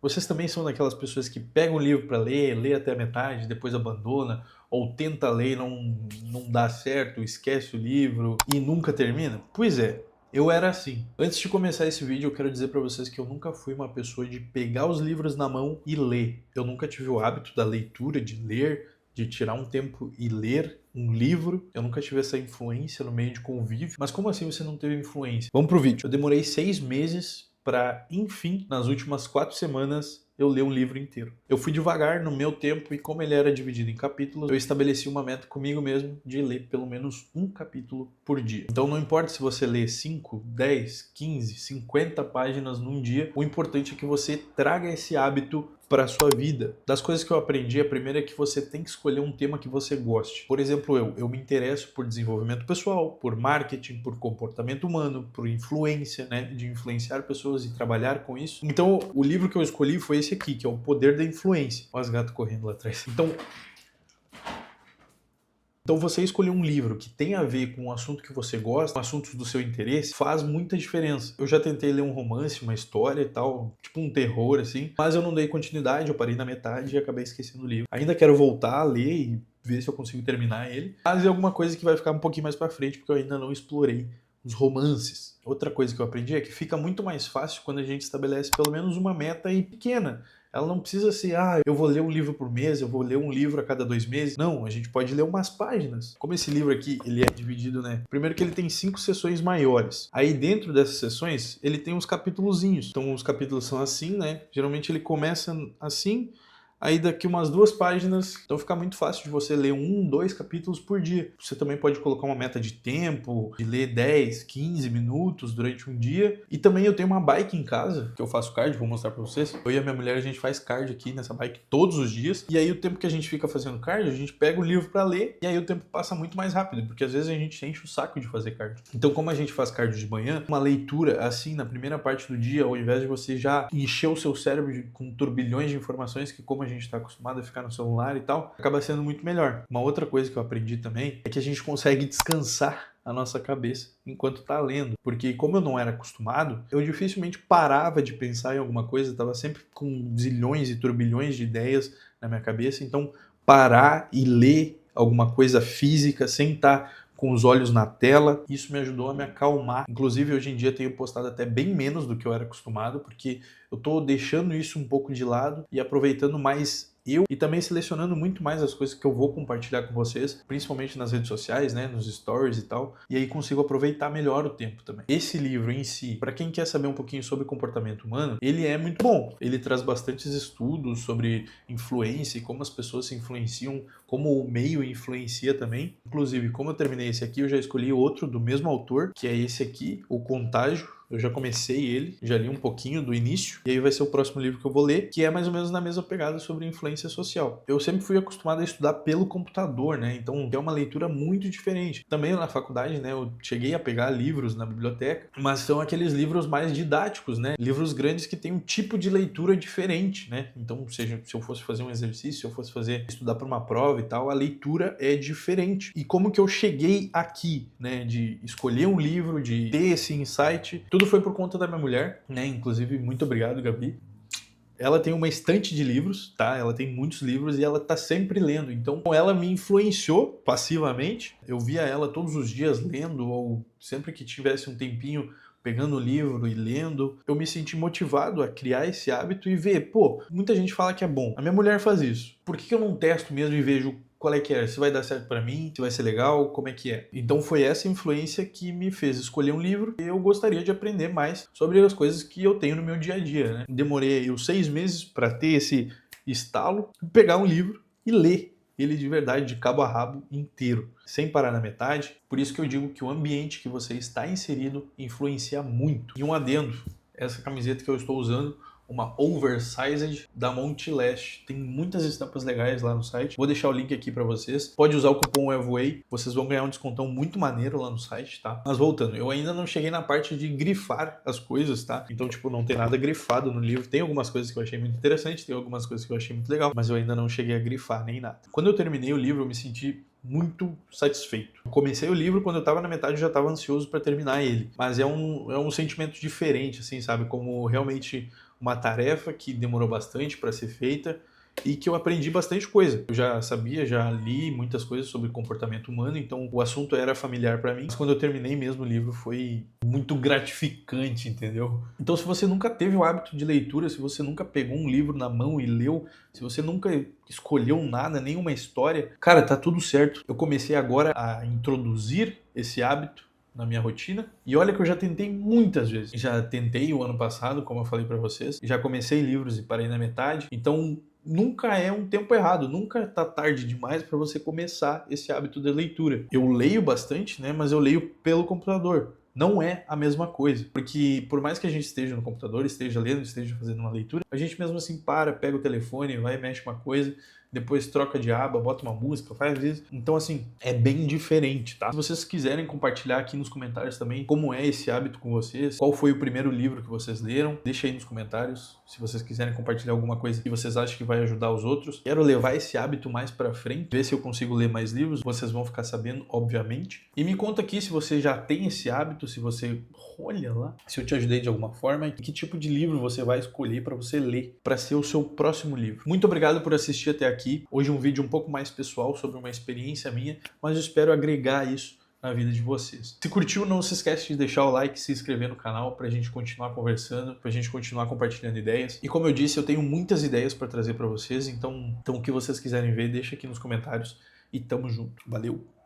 Vocês também são daquelas pessoas que pegam o livro para ler, lê até a metade, depois abandona, ou tenta ler e não dá certo, esquece o livro e nunca termina? Pois é, eu era assim. Antes de começar esse vídeo, eu quero dizer para vocês que eu nunca fui uma pessoa de pegar os livros na mão e ler. Eu nunca tive o hábito da leitura, de ler, de tirar um tempo e ler um livro. Eu nunca tive essa influência no meio de convívio. Mas como assim você não teve influência? Vamos pro vídeo. Eu demorei 6 meses para, enfim, nas últimas 4 semanas, eu ler um livro inteiro. Eu fui devagar no meu tempo e como ele era dividido em capítulos, eu estabeleci uma meta comigo mesmo de ler pelo menos um capítulo por dia. Então não importa se você lê 5, 10, 15, 50 páginas num dia, o importante é que você traga esse hábito para a sua vida. Das coisas que eu aprendi, a primeira é que você tem que escolher um tema que você goste. Por exemplo, eu me interesso por desenvolvimento pessoal, por marketing, por comportamento humano, por influência, né, de influenciar pessoas e trabalhar com isso. Então, o livro que eu escolhi foi esse aqui, que é O Poder da Influência. Olha os gatos correndo lá atrás. Então você escolher um livro que tem a ver com o assunto que você gosta, com assuntos do seu interesse, faz muita diferença. Eu já tentei ler um romance, uma história e tal, tipo um terror assim, mas eu não dei continuidade, eu parei na metade e acabei esquecendo o livro. Ainda quero voltar a ler e ver se eu consigo terminar ele, mas é alguma coisa que vai ficar um pouquinho mais pra frente, porque eu ainda não explorei os romances. Outra coisa que eu aprendi é que fica muito mais fácil quando a gente estabelece pelo menos uma meta e pequena. Ela não precisa ser, eu vou ler um livro por mês, eu vou ler um livro a cada 2 meses. Não, a gente pode ler umas páginas. Como esse livro aqui, ele é dividido, né? Primeiro que ele tem 5 sessões maiores. Aí dentro dessas sessões, ele tem uns capítulozinhos. Então os capítulos são assim, né? Geralmente ele começa assim, aí daqui umas 2 páginas, então fica muito fácil de você ler 1, 2 capítulos por dia. Você também pode colocar uma meta de tempo, de ler 10, 15 minutos durante um dia. E também eu tenho uma bike em casa, que eu faço cardio, vou mostrar pra vocês. Eu e a minha mulher, a gente faz cardio aqui nessa bike todos os dias. E aí o tempo que a gente fica fazendo cardio, a gente pega o livro pra ler, e aí o tempo passa muito mais rápido, porque às vezes a gente enche o saco de fazer cardio. Então como a gente faz cardio de manhã, uma leitura assim, na primeira parte do dia, ao invés de você já encher o seu cérebro com turbilhões de informações, que como a gente está acostumado a ficar no celular e tal, acaba sendo muito melhor. Uma outra coisa que eu aprendi também é que a gente consegue descansar a nossa cabeça enquanto está lendo, porque como eu não era acostumado, eu dificilmente parava de pensar em alguma coisa, estava sempre com zilhões e turbilhões de ideias na minha cabeça, então parar e ler alguma coisa física sem estar com os olhos na tela, isso me ajudou a me acalmar. Inclusive, hoje em dia tenho postado até bem menos do que eu era acostumado, porque eu tô deixando isso um pouco de lado e aproveitando mais eu e também selecionando muito mais as coisas que eu vou compartilhar com vocês, principalmente nas redes sociais, né, nos stories e tal, e aí consigo aproveitar melhor o tempo também. Esse livro em si, para quem quer saber um pouquinho sobre comportamento humano, ele é muito bom. Ele traz bastantes estudos sobre influência e como as pessoas se influenciam, como o meio influencia também. Inclusive, como eu terminei esse aqui, eu já escolhi outro do mesmo autor, que é esse aqui, O Contágio. Eu já comecei ele, já li um pouquinho do início, e aí vai ser o próximo livro que eu vou ler, que é mais ou menos na mesma pegada sobre influência social. Eu sempre fui acostumado a estudar pelo computador, né? Então é uma leitura muito diferente. Também na faculdade, né, eu cheguei a pegar livros na biblioteca, mas são aqueles livros mais didáticos, né? Livros grandes que têm um tipo de leitura diferente, né? Então, seja se eu fosse fazer um exercício, se eu fosse estudar para uma prova e tal, a leitura é diferente. E como que eu cheguei aqui, né, de escolher um livro, de ter esse insight, tudo foi por conta da minha mulher, né? Inclusive, muito obrigado, Gabi. Ela tem uma estante de livros, tá? Ela tem muitos livros e ela tá sempre lendo. Então, ela me influenciou passivamente. Eu via ela todos os dias lendo, ou sempre que tivesse um tempinho pegando o livro e lendo, eu me senti motivado a criar esse hábito e ver, pô, muita gente fala que é bom. A minha mulher faz isso. Por que eu não testo mesmo e vejo qual é que é? Se vai dar certo pra mim? Se vai ser legal? Como é que é? Então foi essa influência que me fez escolher um livro e eu gostaria de aprender mais sobre as coisas que eu tenho no meu dia a dia, né? Demorei os 6 meses para ter esse estalo, pegar um livro e ler ele de verdade, de cabo a rabo inteiro, sem parar na metade. Por isso que eu digo que o ambiente que você está inserido influencia muito. E um adendo, essa camiseta que eu estou usando, uma oversized da Monte Leste. Tem muitas estampas legais lá no site. Vou deixar o link aqui para vocês. Pode usar o cupom EVOWAY, vocês vão ganhar um descontão muito maneiro lá no site, tá? Mas voltando, eu ainda não cheguei na parte de grifar as coisas, tá? Então, tipo, não tem nada grifado no livro. Tem algumas coisas que eu achei muito interessante, tem algumas coisas que eu achei muito legal, mas eu ainda não cheguei a grifar nem nada. Quando eu terminei o livro, eu me senti muito satisfeito. Eu comecei o livro, quando eu tava na metade eu já tava ansioso para terminar ele. Mas é um sentimento diferente, assim, sabe? Como realmente uma tarefa que demorou bastante para ser feita e que eu aprendi bastante coisa. Eu já sabia, já li muitas coisas sobre comportamento humano, então o assunto era familiar para mim. Mas quando eu terminei mesmo o livro foi muito gratificante, entendeu? Então se você nunca teve o hábito de leitura, se você nunca pegou um livro na mão e leu, se você nunca escolheu nada, nenhuma história, cara, tá tudo certo. Eu comecei agora a introduzir esse hábito na minha rotina. E olha que eu já tentei muitas vezes. Já tentei o ano passado, como eu falei pra vocês. Já comecei livros e parei na metade. Então, nunca é um tempo errado, nunca tá tarde demais para você começar esse hábito de leitura. Eu leio bastante, né, mas eu leio pelo computador. Não é a mesma coisa, porque por mais que a gente esteja no computador, esteja lendo, esteja fazendo uma leitura, a gente mesmo assim para, pega o telefone, vai, mexe uma coisa, depois troca de aba, bota uma música, faz isso. Então, assim, é bem diferente, tá? Se vocês quiserem compartilhar aqui nos comentários também como é esse hábito com vocês, qual foi o primeiro livro que vocês leram, deixa aí nos comentários. Se vocês quiserem compartilhar alguma coisa que vocês acham que vai ajudar os outros. Quero levar esse hábito mais pra frente, ver se eu consigo ler mais livros. Vocês vão ficar sabendo, obviamente. E me conta aqui se você já tem esse hábito, se você... Olha lá, se eu te ajudei de alguma forma e que tipo de livro você vai escolher para você ler, para ser o seu próximo livro. Muito obrigado por assistir até aqui. Hoje um vídeo um pouco mais pessoal sobre uma experiência minha, mas eu espero agregar isso na vida de vocês. Se curtiu, não se esquece de deixar o like, se inscrever no canal pra gente continuar conversando, pra gente continuar compartilhando ideias. E como eu disse, eu tenho muitas ideias para trazer para vocês, então o que vocês quiserem ver, deixa aqui nos comentários e tamo junto. Valeu!